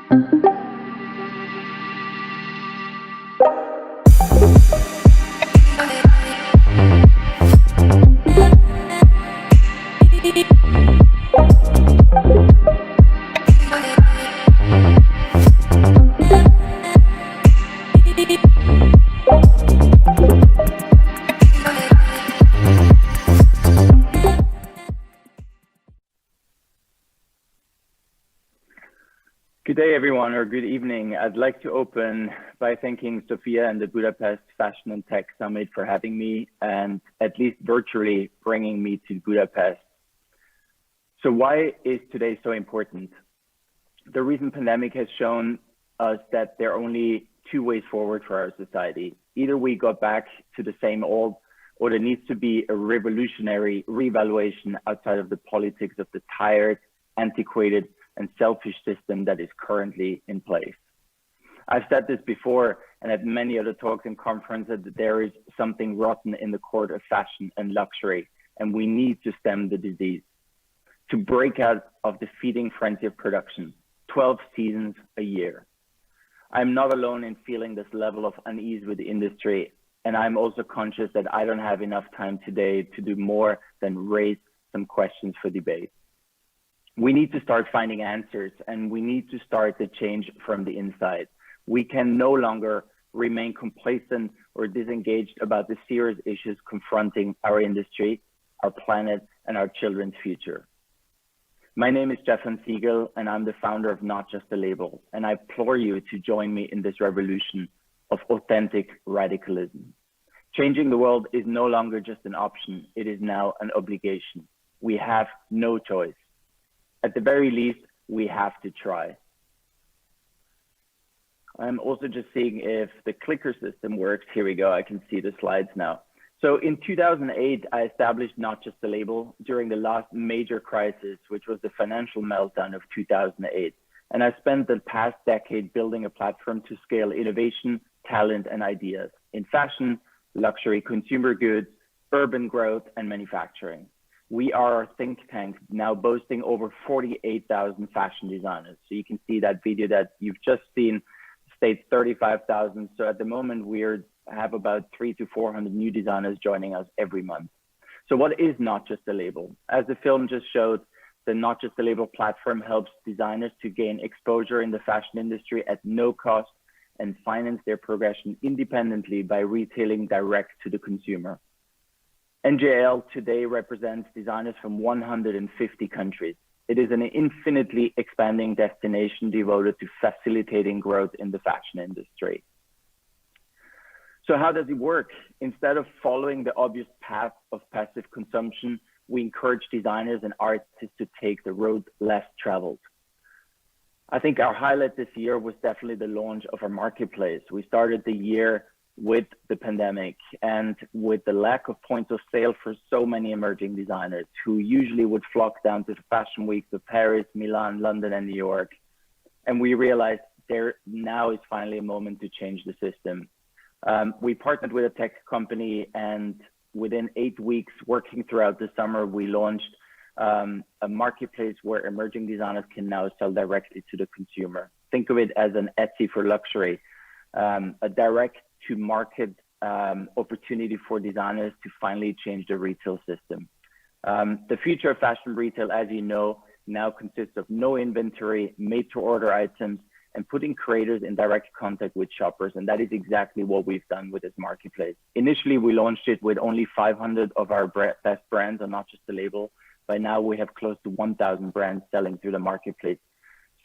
Good day, everyone, or good evening. I'd like to open by thanking Sophia and the Budapest Fashion and Tech Summit for having me and at least virtually bringing me to Budapest. So why is today so important? The recent pandemic has shown us that there are only two ways forward for our society. Either we go back to the same old, or there needs to be a revolutionary revaluation outside of the politics of the tired, antiquated, and selfish system that is currently in place. I've said this before and at many other talks and conferences that there is something rotten in the court of fashion and luxury, and we need to stem the disease, to break out of the feeding frenzy of production, 12 seasons a year. I'm not alone in feeling this level of unease with the industry, and I'm also conscious that I don't have enough time today to do more than raise some questions for debate. We need to start finding answers, and we need to start the change from the inside. We can no longer remain complacent or disengaged about the serious issues confronting our industry, our planet, and our children's future. My name is Stefan Siegel, and I'm the founder of Not Just a Label, and I implore you to join me in this revolution of authentic radicalism. Changing the world is no longer just an option, it is now an obligation. We have no choice. At the very least, we have to try. I'm also just seeing if the clicker system works. Here we go, I can see the slides now. So in 2008, I established Not Just a Label during the last major crisis, which was the financial meltdown of 2008. And I spent the past decade building a platform to scale innovation, talent, and ideas in fashion, luxury, consumer goods, urban growth, and manufacturing. We are a think tank now boasting over 48,000 fashion designers. So you can see that video that you've just seen states 35,000. So at the moment, we have about 300 to 400 new designers joining us every month. So what is Not Just a Label? As the film just showed, the Not Just a Label platform helps designers to gain exposure in the fashion industry at no cost and finance their progression independently by retailing direct to the consumer. NJL today represents designers from 150 countries. It is an infinitely expanding destination devoted to facilitating growth in the fashion industry. So how does it work? Instead of following the obvious path of passive consumption, we encourage designers and artists to take the road less traveled. I think our highlight this year was definitely the launch of our marketplace. We started the year with the pandemic and with the lack of points of sale for so many emerging designers who usually would flock down to the fashion weeks of Paris, Milan, London, and New York. And we realized there now is finally a moment to change the system. We partnered with a tech company, and within 8 weeks, working throughout the summer, we launched a marketplace where emerging designers can now sell directly to the consumer. Think of it as an Etsy for luxury, a direct to market opportunity for designers to finally change the retail system. The future of fashion retail, as you know, now consists of no inventory, made to order items, and putting creators in direct contact with shoppers. And that is exactly what we've done with this marketplace. Initially, we launched it with only 500 of our best brands and Not Just a Label. By now, we have close to 1,000 brands selling through the marketplace.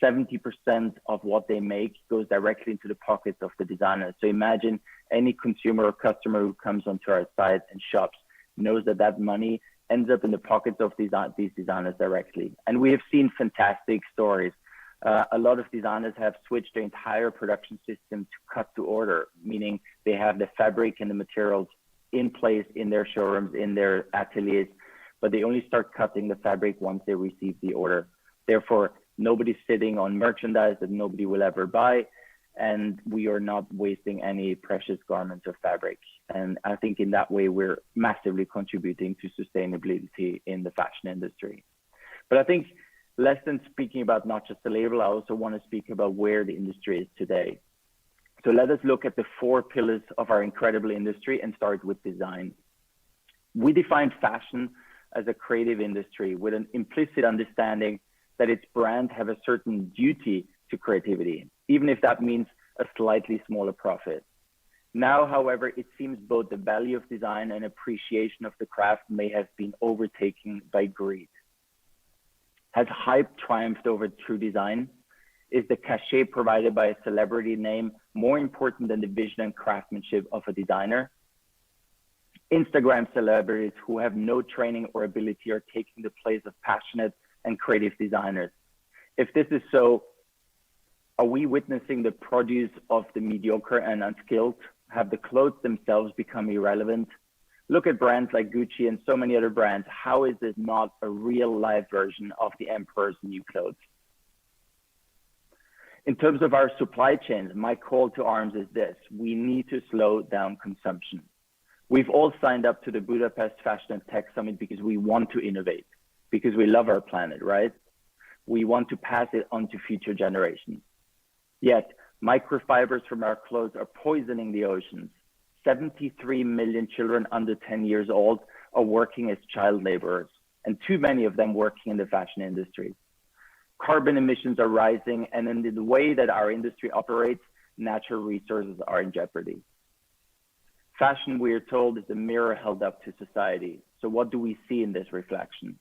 70% of what they make goes directly into the pockets of the designers. So imagine any consumer or customer who comes onto our site and shops knows that that money ends up in the pockets of these designers directly. And we have seen fantastic stories. A lot of designers have switched their entire production system to cut to order, meaning they have the fabric and the materials in place in their showrooms, in their ateliers, but they only start cutting the fabric once they receive the order. Therefore, nobody's sitting on merchandise that nobody will ever buy, and we are not wasting any precious garments or fabric. And I think in that way, we're massively contributing to sustainability in the fashion industry. But I think Less than speaking about not just the label, I also want to speak about where the industry is today. So let us look at the 4 pillars of our incredible industry and start with design. We define fashion as a creative industry with an implicit understanding that its brands have a certain duty to creativity, even if that means a slightly smaller profit. Now, however, it seems both the value of design and appreciation of the craft may have been overtaken by greed. Has hype triumphed over true design? Is the cachet provided by a celebrity name more important than the vision and craftsmanship of a designer? Instagram celebrities who have no training or ability are taking the place of passionate and creative designers. If this is so, are we witnessing the produce of the mediocre and unskilled? Have the clothes themselves become irrelevant? Look at brands like Gucci and so many other brands. How is this not a real life version of the emperor's new clothes? In terms of our supply chains, my call to arms is this: we need to slow down consumption. We've all signed up to the Budapest Fashion and Tech Summit because we want to innovate, because we love our planet, right? We want to pass it on to future generations. Yet, microfibers from our clothes are poisoning the oceans. 73 million children under 10 years old are working as child laborers, and too many of them working in the fashion industry. Carbon emissions are rising, and in the way that our industry operates, natural resources are in jeopardy. Fashion, we are told, is a mirror held up to society. So what do we see in this reflection?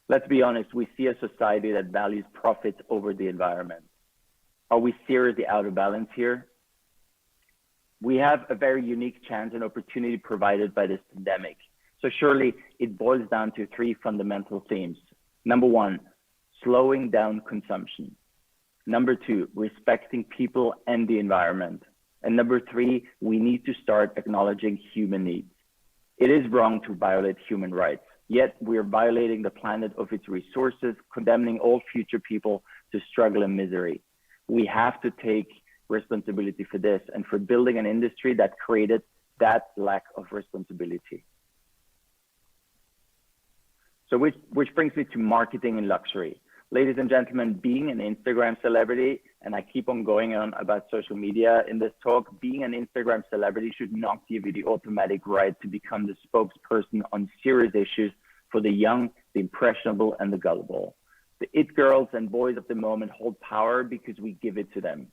Let's be honest, we see a society that values profits over the environment. Are we seriously out of balance here? We have a very unique chance and opportunity provided by this pandemic. So surely it boils down to 3 fundamental themes. Number 1, slowing down consumption. Number 2, respecting people and the environment. And number 3, we need to start acknowledging human needs. It is wrong to violate human rights, yet we are violating the planet of its resources, condemning all future people to struggle and misery. We have to take responsibility for this and for building an industry that created that lack of responsibility. So which brings me to marketing and luxury. Ladies and gentlemen, being an Instagram celebrity, and I keep on going on about social media in this talk, being an Instagram celebrity should not give you the automatic right to become the spokesperson on serious issues for the young, the impressionable, and the gullible. The it girls and boys of the moment hold power because we give it to them.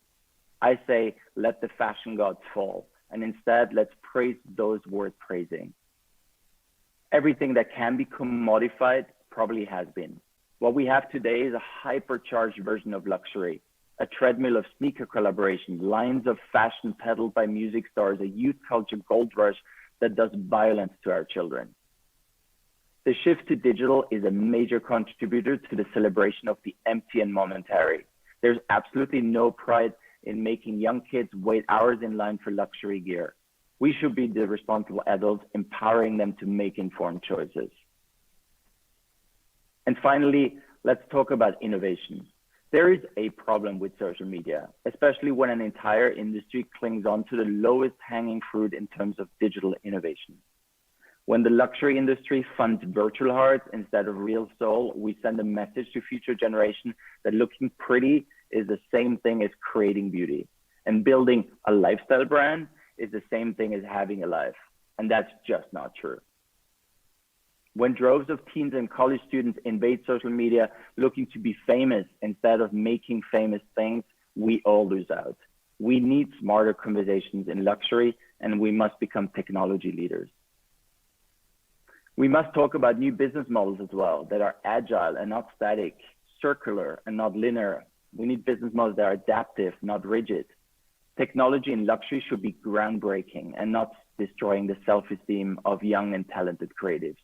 I say, let the fashion gods fall, and instead let's praise those worth praising. Everything that can be commodified probably has been. What we have today is a hypercharged version of luxury, a treadmill of sneaker collaborations, lines of fashion peddled by music stars, a youth culture gold rush that does violence to our children. The shift to digital is a major contributor to the celebration of the empty and momentary. There's absolutely no pride in making young kids wait hours in line for luxury gear. We should be the responsible adults, empowering them to make informed choices. And finally, let's talk about innovation. There is a problem with social media, especially when an entire industry clings on to the lowest hanging fruit in terms of digital innovation. When the luxury industry funds virtual hearts instead of real soul, we send a message to future generations that looking pretty is the same thing as creating beauty. And building a lifestyle brand is the same thing as having a life. And that's just not true. When droves of teens and college students invade social media looking to be famous instead of making famous things, we all lose out. We need smarter conversations in luxury, and we must become technology leaders. We must talk about new business models as well that are agile and not static, circular and not linear. We need business models that are adaptive, not rigid. Technology in luxury should be groundbreaking and not destroying the self-esteem of young and talented creatives.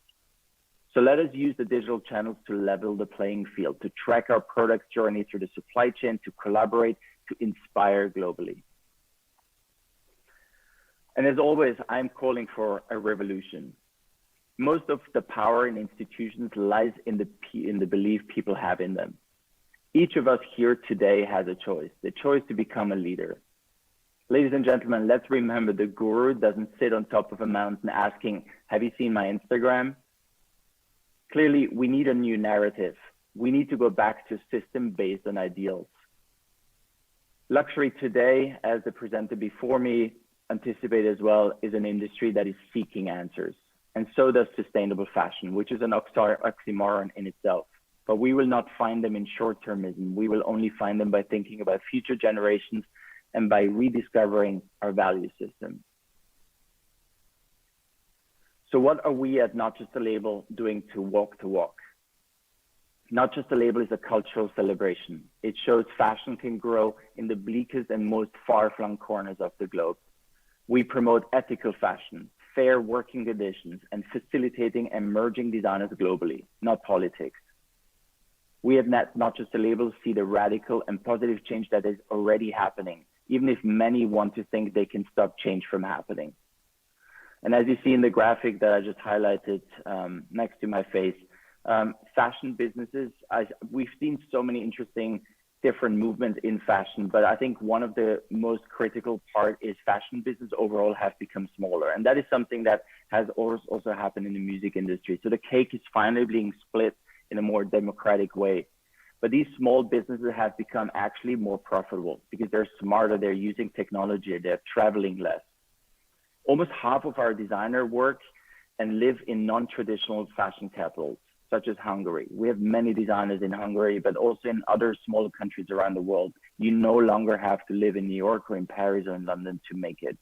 So let us use the digital channels to level the playing field, to track our product journey through the supply chain, to collaborate, to inspire globally. And as always, I'm calling for a revolution. Most of the power in institutions lies in the belief people have in them. Each of us here today has a choice, the choice to become a leader. Ladies and gentlemen, let's remember the guru doesn't sit on top of a mountain asking, have you seen my Instagram? Clearly, we need a new narrative. We need to go back to a system based on ideals. Luxury today, as the presenter before me anticipated as well, is an industry that is seeking answers. And so does sustainable fashion, which is an oxymoron in itself. But we will not find them in short-termism. We will only find them by thinking about future generations and by rediscovering our value system. So what are we at Not Just a Label doing to walk the walk? Not Just a Label is a cultural celebration. It shows fashion can grow in the bleakest and most far-flung corners of the globe. We promote ethical fashion, fair working conditions, and facilitating emerging designers globally, not politics. We at Not Just a Label see the radical and positive change that is already happening, even if many want to think they can stop change from happening. And as you see in the graphic that I just highlighted next to my face, fashion businesses, we've seen so many interesting different movements in fashion, but I think one of the most critical part is fashion business overall have become smaller. And that is something that has also happened in the music industry. So the cake is finally being split in a more democratic way. But these small businesses have become actually more profitable because they're smarter, they're using technology, they're traveling less. Almost half of our designer work and live in non-traditional fashion capitals, such as Hungary. We have many designers in Hungary, but also in other smaller countries around the world. You no longer have to live in New York or in Paris or in London to make it.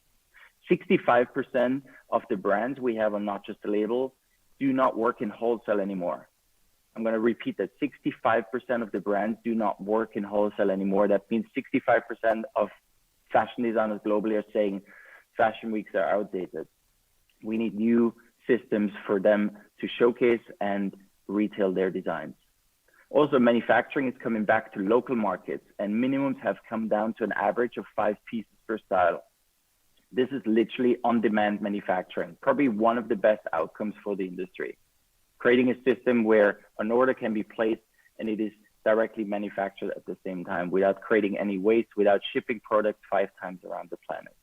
65% of the brands we have on Not Just a Label do not work in wholesale anymore. I'm going to repeat that 65% of the brands do not work in wholesale anymore. That means 65% of fashion designers globally are saying fashion weeks are outdated. We need new systems for them to showcase and retail their designs. Also, manufacturing is coming back to local markets, and minimums have come down to an average of 5 pieces per style. This is literally on-demand manufacturing, probably one of the best outcomes for the industry. Creating a system where an order can be placed and it is directly manufactured at the same time without creating any waste, without shipping products 5 times around the planet.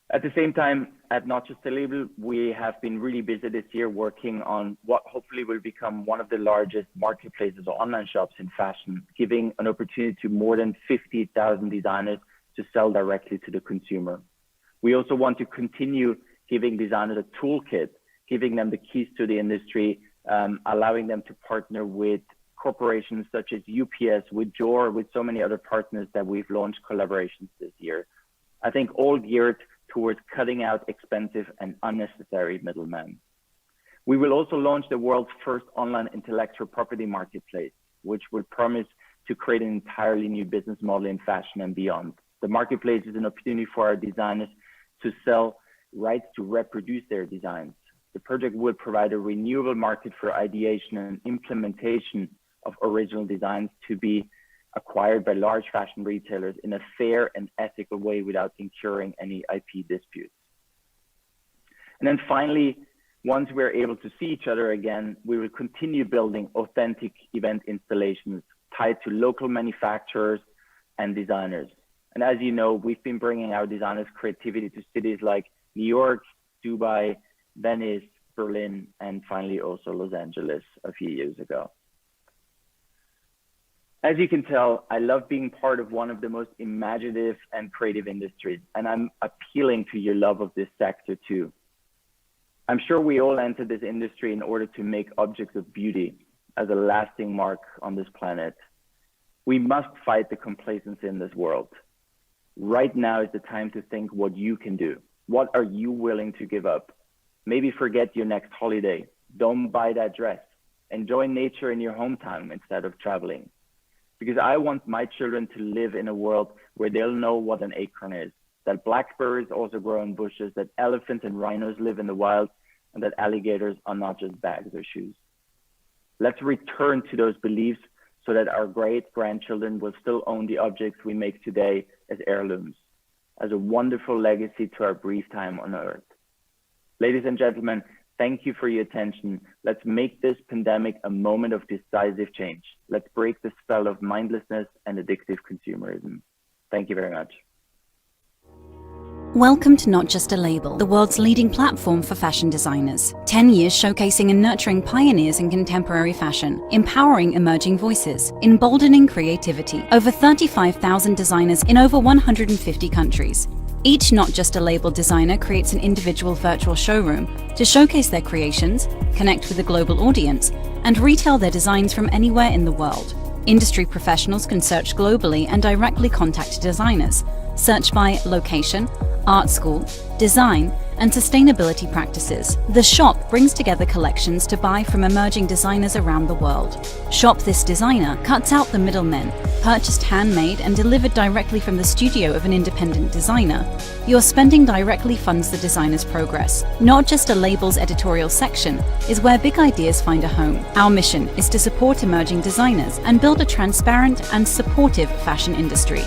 At the same time, at Not Just a Label, we have been really busy this year working on what hopefully will become one of the largest marketplaces or online shops in fashion, giving an opportunity to more than 50,000 designers to sell directly to the consumer. We also want to continue giving designers a toolkit, giving them the keys to the industry, allowing them to partner with corporations such as UPS, with Dior, with so many other partners that we've launched collaborations this year. I think all geared towards cutting out expensive and unnecessary middlemen. We will also launch the world's first online intellectual property marketplace, which will promise to create an entirely new business model in fashion and beyond. The marketplace is an opportunity for our designers to sell rights to reproduce their designs. The project will provide a renewable market for ideation and implementation of original designs to be acquired by large fashion retailers in a fair and ethical way without incurring any IP disputes. And then finally, once we're able to see each other again, we will continue building authentic event installations tied to local manufacturers and designers. And as you know, we've been bringing our designers' creativity to cities like New York, Dubai, Venice, Berlin, and finally also Los Angeles a few years ago. As you can tell, I love being part of one of the most imaginative and creative industries, and I'm appealing to your love of this sector too. I'm sure we all entered this industry in order to make objects of beauty as a lasting mark on this planet. We must fight the complacency in this world. Right now is the time to think what you can do. What are you willing to give up? Maybe forget your next holiday. Don't buy that dress. Enjoy nature in your hometown instead of traveling. Because I want my children to live in a world where they'll know what an acorn is, that blackberries also grow in bushes, that elephants and rhinos live in the wild, and that alligators are not just bags or shoes. Let's return to those beliefs so that our great-grandchildren will still own the objects we make today as heirlooms, as a wonderful legacy to our brief time on Earth. Ladies and gentlemen, thank you for your attention. Let's make this pandemic a moment of decisive change. Let's break the spell of mindlessness and addictive consumerism. Thank you very much. Welcome to Not Just a Label, the world's leading platform for fashion designers. 10 years showcasing and nurturing pioneers in contemporary fashion, empowering emerging voices, emboldening creativity. Over 35,000 designers in over 150 countries. Each Not Just a Label designer creates an individual virtual showroom to showcase their creations, connect with a global audience, and retail their designs from anywhere in the world. Industry professionals can search globally and directly contact designers. Search by location, art school, design, and sustainability practices. The shop brings together collections to buy from emerging designers around the world. Shop This Designer cuts out the middlemen, purchased handmade and delivered directly from the studio of an independent designer. Your spending directly funds the designer's progress. Not Just a Label's editorial section is where big ideas find a home. Our mission is to support emerging designers and build a transparent and supportive fashion industry.